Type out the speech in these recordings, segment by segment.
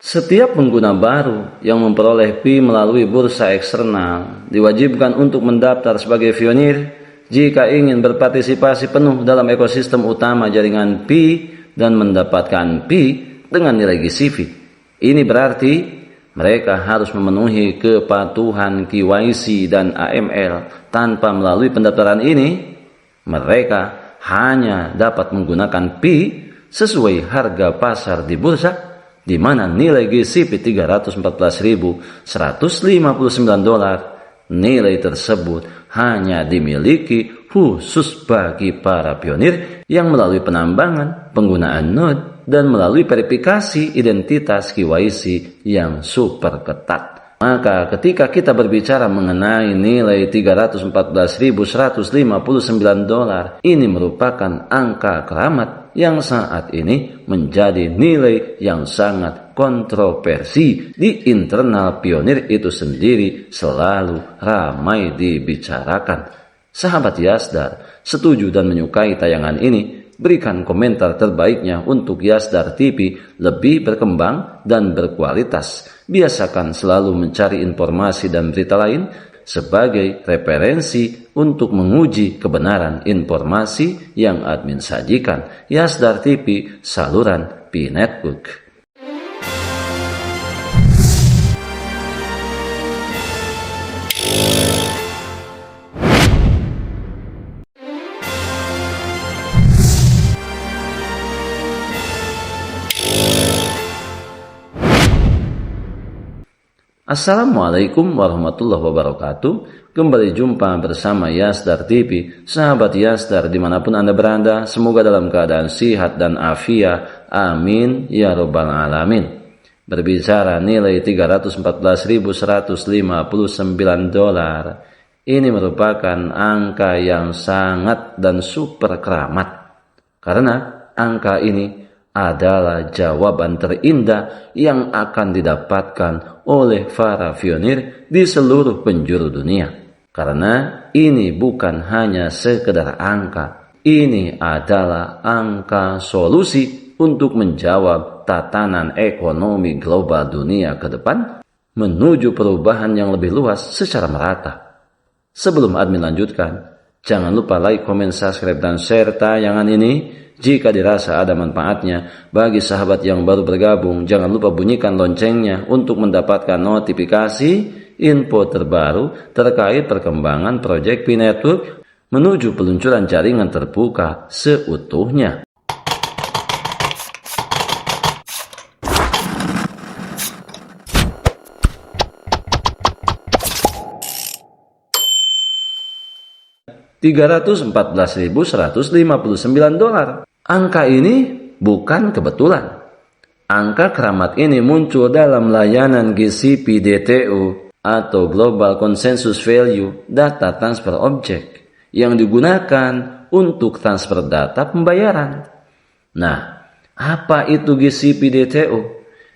Setiap pengguna baru yang memperoleh Pi melalui bursa eksternal diwajibkan untuk mendaftar sebagai pionir jika ingin berpartisipasi penuh dalam ekosistem utama jaringan Pi dan mendapatkan Pi dengan nilai GCP. Ini berarti mereka harus memenuhi kepatuhan KYC dan AML. Tanpa melalui pendaftaran ini, mereka hanya dapat menggunakan Pi sesuai harga pasar di bursa, di mana nilai GCP $314.159. Nilai tersebut hanya dimiliki khusus bagi para pionir yang melalui penambangan, penggunaan node, dan melalui verifikasi identitas KYC yang super ketat. Maka ketika kita berbicara mengenai nilai $314.159, ini merupakan angka keramat yang saat ini menjadi nilai yang sangat kontroversi di internal pionir itu sendiri, selalu ramai dibicarakan. Sahabat Yasdar, setuju dan menyukai tayangan ini? Berikan komentar terbaiknya untuk Yasdar TV lebih berkembang dan berkualitas. Biasakan selalu mencari informasi dan berita lain sebagai referensi untuk menguji kebenaran informasi yang admin sajikan. Yasdar TV, saluran Pi Network. Assalamualaikum warahmatullahi wabarakatuh. Kembali jumpa bersama Yasdar TV. Sahabat Yasdar dimanapun Anda berada, semoga dalam keadaan sihat dan afiat. Amin ya robbal alamin. Berbicara nilai $314.159, ini merupakan angka yang sangat dan super keramat, karena angka ini adalah jawaban terindah yang akan didapatkan oleh para pionir di seluruh penjuru dunia. Karena ini bukan hanya sekedar angka, ini adalah angka solusi untuk menjawab tatanan ekonomi global dunia ke depan menuju perubahan yang lebih luas secara merata. Sebelum admin lanjutkan, jangan lupa like, komen, subscribe, dan share tayangan ini. Jika dirasa ada manfaatnya bagi sahabat yang baru bergabung, jangan lupa bunyikan loncengnya untuk mendapatkan notifikasi info terbaru terkait perkembangan proyek Pi Network menuju peluncuran jaringan terbuka seutuhnya. $314.159. Angka ini bukan kebetulan. Angka keramat ini muncul dalam layanan GCP DTO atau Global Consensus Value Data Transfer Object yang digunakan untuk transfer data pembayaran. Nah, apa itu GCP DTO?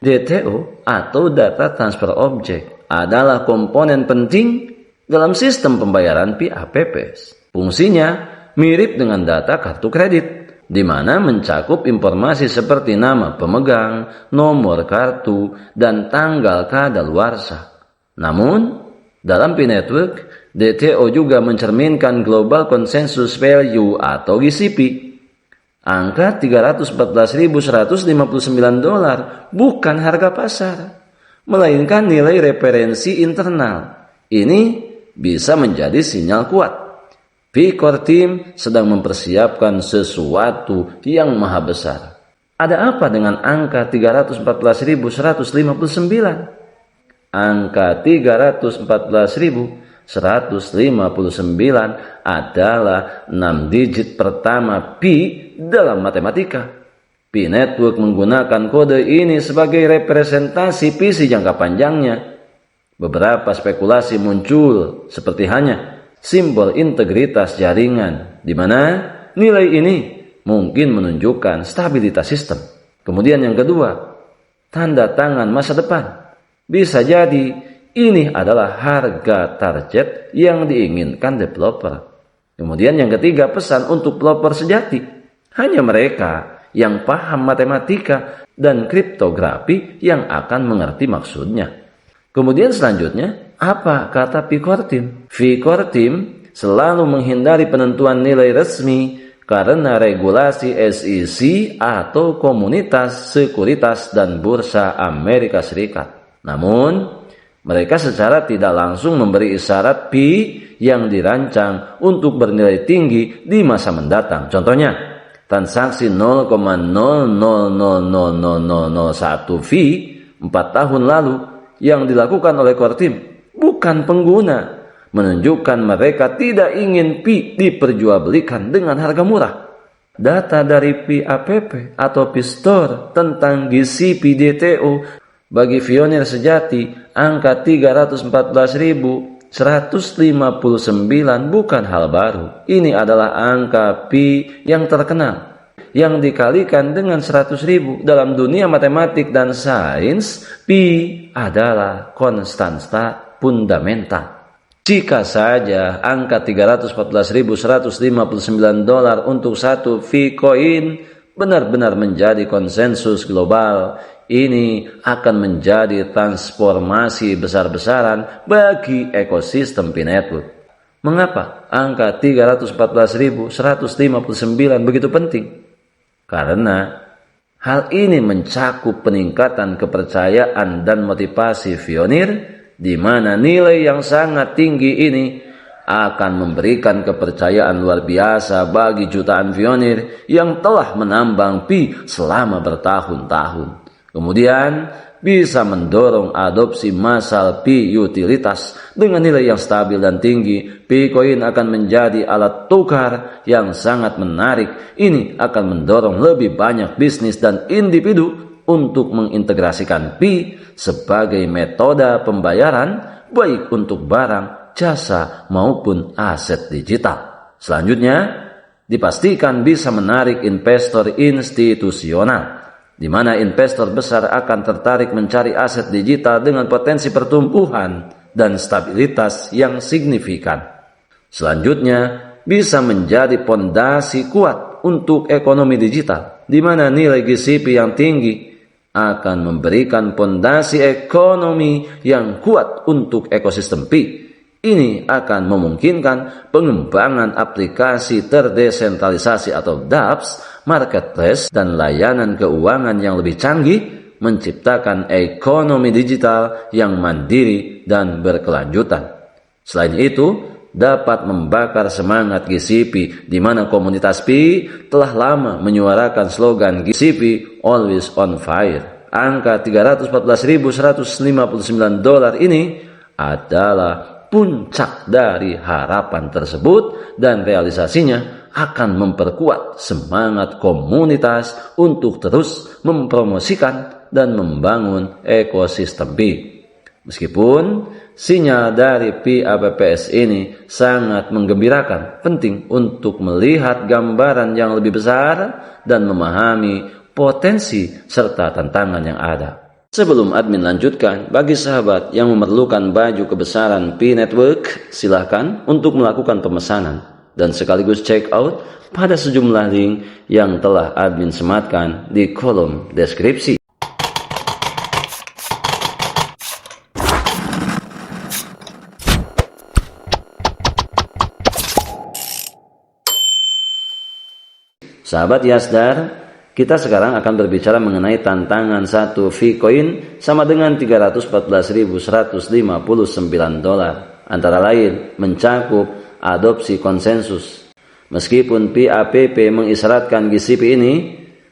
DTO atau Data Transfer Object adalah komponen penting dalam sistem pembayaran PAPPS. Fungsinya mirip dengan data kartu kredit, di mana mencakup informasi seperti nama pemegang, nomor kartu, dan tanggal kadaluarsa. Namun, dalam Pi Network, DTO juga mencerminkan Global Consensus Value atau GCP. Angka $314.159 bukan harga pasar, melainkan nilai referensi internal. Ini bisa menjadi sinyal kuat. Pi-Core Team sedang mempersiapkan sesuatu yang maha besar. Ada apa dengan angka 314.159? Angka 314.159 adalah 6 digit pertama Pi dalam matematika. Pi Network menggunakan kode ini sebagai representasi visi jangka panjangnya. Beberapa spekulasi muncul seperti hanya simbol integritas jaringan, di mana nilai ini mungkin menunjukkan stabilitas sistem. Kemudian yang kedua, tanda tangan masa depan. Bisa jadi ini adalah harga target yang diinginkan developer. Kemudian yang ketiga, pesan untuk developer sejati. Hanya mereka yang paham matematika dan kriptografi yang akan mengerti maksudnya. Kemudian selanjutnya, apa kata Vicor Team? Vicor Team selalu menghindari penentuan nilai resmi karena regulasi SEC atau Komunitas Sekuritas dan Bursa Amerika Serikat. Namun, mereka secara tidak langsung memberi isyarat P yang dirancang untuk bernilai tinggi di masa mendatang. Contohnya, transaksi 0,000001 V 4 tahun lalu yang dilakukan oleh Core Team bukan pengguna, menunjukkan mereka tidak ingin P diperjualbelikan dengan harga murah. Data dari PAPP atau P-Store tentang GCP DTO bagi Fionir sejati angka 314.159 bukan hal baru. Ini adalah angka P yang terkenal yang dikalikan dengan 100.000 dalam dunia matematik dan sains. P adalah konstanta fundamental. Jika saja angka 314.159 dolar untuk satu V-Coin benar-benar menjadi konsensus global, ini akan menjadi transformasi besar-besaran bagi ekosistem P-Network. Mengapa angka 314.159 begitu penting? Karena hal ini mencakup peningkatan kepercayaan dan motivasi Fionir, di mana nilai yang sangat tinggi ini akan memberikan kepercayaan luar biasa bagi jutaan Fionir yang telah menambang P selama bertahun-tahun. Kemudian bisa mendorong adopsi massal P utilitas dengan nilai yang stabil dan tinggi. P-Coin akan menjadi alat tukar yang sangat menarik. Ini akan mendorong lebih banyak bisnis dan individu untuk mengintegrasikan P sebagai metode pembayaran baik untuk barang, jasa maupun aset digital. Selanjutnya, dipastikan bisa menarik investor institusional, di mana investor besar akan tertarik mencari aset digital dengan potensi pertumbuhan dan stabilitas yang signifikan. Selanjutnya, bisa menjadi pondasi kuat untuk ekonomi digital, di mana nilai GCP yang tinggi akan memberikan pondasi ekonomi yang kuat untuk ekosistem P. Ini akan memungkinkan pengembangan aplikasi terdesentralisasi atau dApps, marketplace, dan layanan keuangan yang lebih canggih, menciptakan ekonomi digital yang mandiri dan berkelanjutan. Selain itu, dapat membakar semangat GCP, di mana komunitas P telah lama menyuarakan slogan GCP Always on Fire. Angka 314.159 dolar ini adalah puncak dari harapan tersebut, dan realisasinya akan memperkuat semangat komunitas untuk terus mempromosikan dan membangun ekosistem P. Meskipun sinyal dari PAPPS ini sangat menggembirakan, penting untuk melihat gambaran yang lebih besar dan memahami potensi serta tantangan yang ada. Sebelum admin lanjutkan, bagi sahabat yang memerlukan baju kebesaran P-Network, silakan untuk melakukan pemesanan dan sekaligus check out pada sejumlah link yang telah admin sematkan di kolom deskripsi. Sahabat Yasdar, kita sekarang akan berbicara mengenai tantangan satu V-Coin sama dengan 314.159 dolar. Antara lain mencakup adopsi konsensus. Meskipun PAPP mengisyaratkan GCP ini,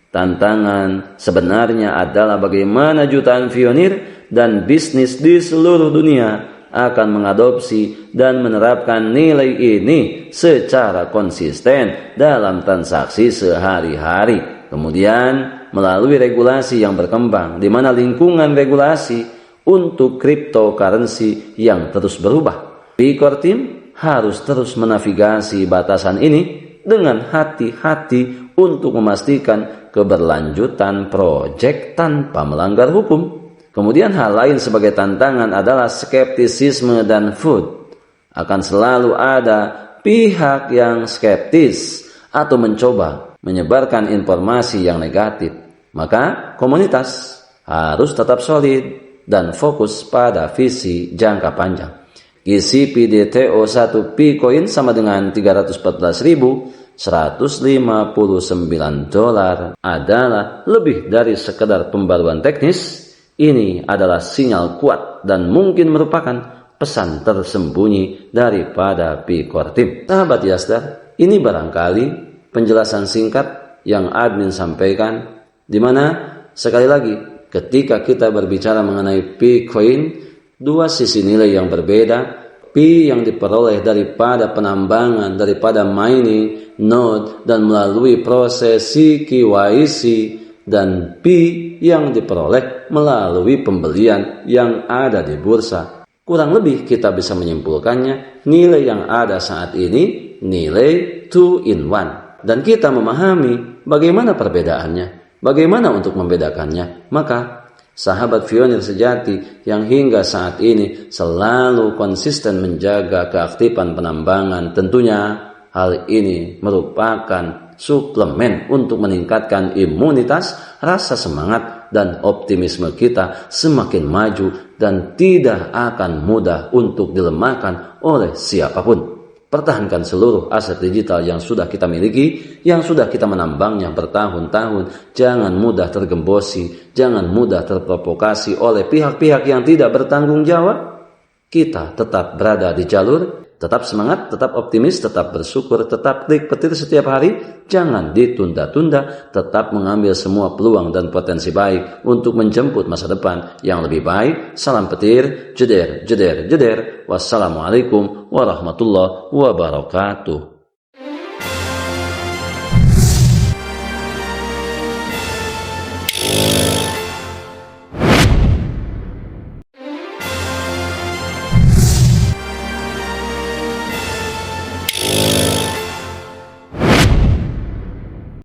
tantangan sebenarnya adalah bagaimana jutaan Fionir dan bisnis di seluruh dunia akan mengadopsi dan menerapkan nilai ini secara konsisten dalam transaksi sehari-hari. Kemudian melalui regulasi yang berkembang, di mana lingkungan regulasi untuk cryptocurrency yang terus berubah. Vicor Team harus terus menavigasi batasan ini dengan hati-hati untuk memastikan keberlanjutan proyek tanpa melanggar hukum. Kemudian hal lain sebagai tantangan adalah skeptisisme dan FUD. Akan selalu ada pihak yang skeptis atau mencoba menyebarkan informasi yang negatif, maka komunitas harus tetap solid dan fokus pada visi jangka panjang. GCPDTO1 P-Coin sama dengan $314.159 adalah lebih dari sekedar pembaruan teknis. Ini adalah sinyal kuat dan mungkin merupakan pesan tersembunyi daripada P-Core Team. Sahabat Yasdar, ini barangkali penjelasan singkat yang admin sampaikan, di mana sekali lagi ketika kita berbicara mengenai P-Coin, dua sisi nilai yang berbeda. P yang diperoleh daripada penambangan, daripada mining, node, dan melalui proses KYC, dan P yang diperoleh melalui pembelian yang ada di bursa. Kurang lebih kita bisa menyimpulkannya, nilai yang ada saat ini nilai 2-in-1. Dan kita memahami bagaimana perbedaannya, bagaimana untuk membedakannya. Maka sahabat pionir sejati yang hingga saat ini selalu konsisten menjaga keaktifan penambangan, tentunya hal ini merupakan suplemen untuk meningkatkan imunitas, rasa semangat, dan optimisme kita semakin maju dan tidak akan mudah untuk dilemahkan oleh siapapun. Pertahankan seluruh aset digital yang sudah kita miliki, yang sudah kita menambangnya bertahun-tahun. Jangan mudah tergembosi, jangan mudah terprovokasi oleh pihak-pihak yang tidak bertanggung jawab. Kita tetap berada di jalur, tetap semangat, tetap optimis, tetap bersyukur, tetap klik petir setiap hari. Jangan ditunda-tunda, tetap mengambil semua peluang dan potensi baik untuk menjemput masa depan yang lebih baik. Salam petir, jeder, jeder, jeder. Wassalamualaikum warahmatullahi wabarakatuh.